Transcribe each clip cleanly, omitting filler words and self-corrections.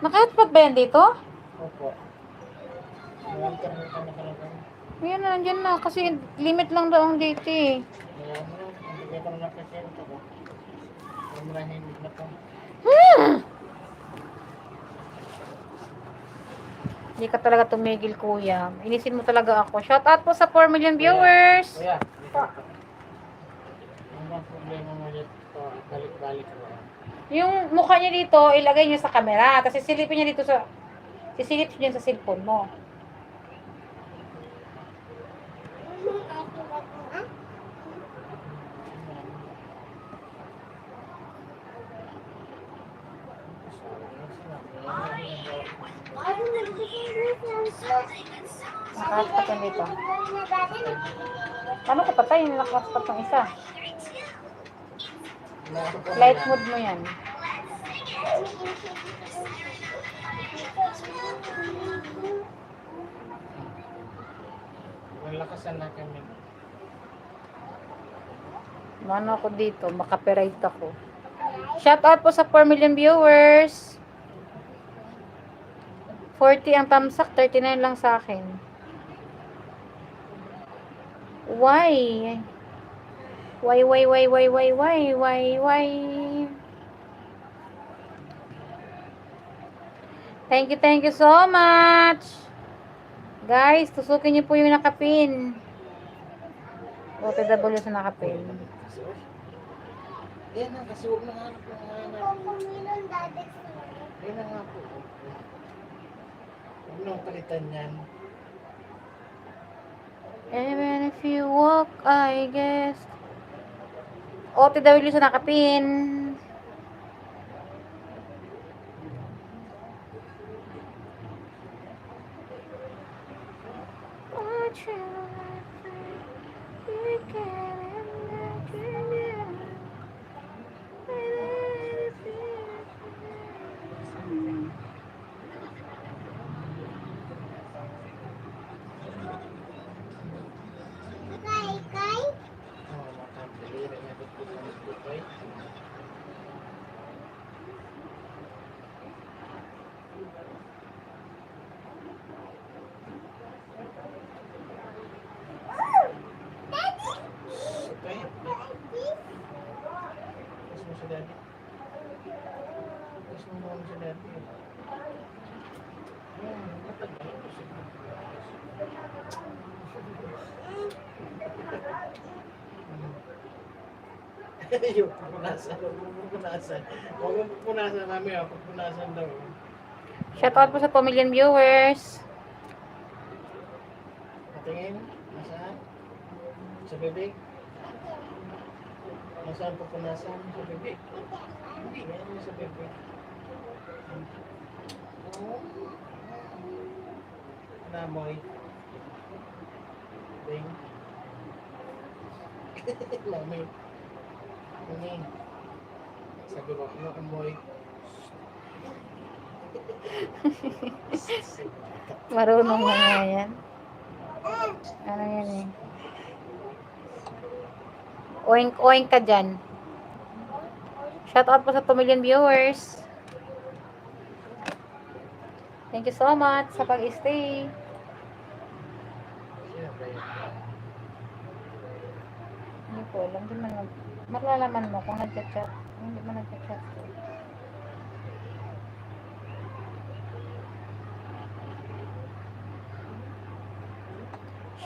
Naka-hotspot ba yan dito? Opo. May internet ka nakalagay. Ayan na, nandiyan na. Kasi limit lang daw ang dito eh. Kaya mo, hindi ka na nakasento ko. Huwag mo na hindi na to. Hindi ka talaga tumigil, kuya. Inisin mo talaga ako. Shout out po sa 4 million viewers. Kuya, dito. Ano ang problema mo dito? Balik-balik ko. Yung mukha niya dito, ilagay niyo sa camera. Tapos sisilipin niya dito sa... Sisilip niya sa cellphone mo. Naka-hotspot yan dito. Paano ko patay? Naka-hotspot ng isa. Flight mode mo yan. Malakasan na kami. Mano ako dito, makapiright ako. Shout out po sa 4 million viewers. 40 ang tamsak, 39 lang sa akin. Why? Why? Thank you so much. Guys, tusukin niyo po yung nakapin. OTW sa nakapin. Yan na, kasi huwag na hanap ng hanap. Yan na nga po. Huwag nang palitan yan. Even if you walk, I guess. OTW sa nakapin. Yung pupunasan. Huwag mong pupunasan namin. Pupunasan daw. Shout out po sa 2 million viewers. Patingin. Nasaan? Sa bibig? Nasaan pupunasan? Sa bibig? Hindi. Yan sa bibig. Namoy. Ding. Lami. Ini. Sabi ko, ano amoy? Marunong na nga yan. Ano yan eh. Oink oink ka dyan. Shout out po sa 2 million viewers. Thank you so much sa pag-stay. Hindi ko alam. Di man malalaman mo kung nagchat-chat. Hindi mo nagchat-chat.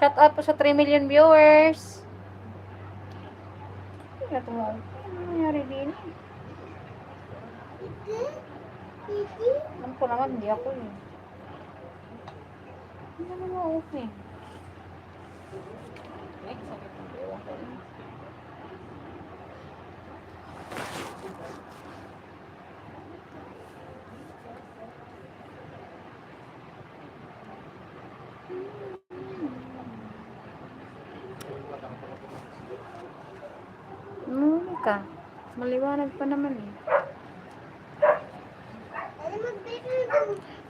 Shout out po sa 3 million viewers. Ano nangyari din? Alam ko naman, hindi ako eh. Hindi naman ma-off eh. Next, sakit ang ewan ko na. Ka. Maliwanag pa naman eh.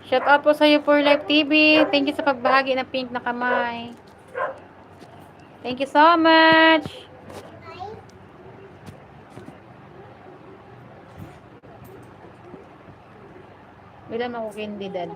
Shout out po sa iyo for Live TV. Thank you sa pagbahagi ng pink na kamay. Thank you so much. Bilang ako candy dad.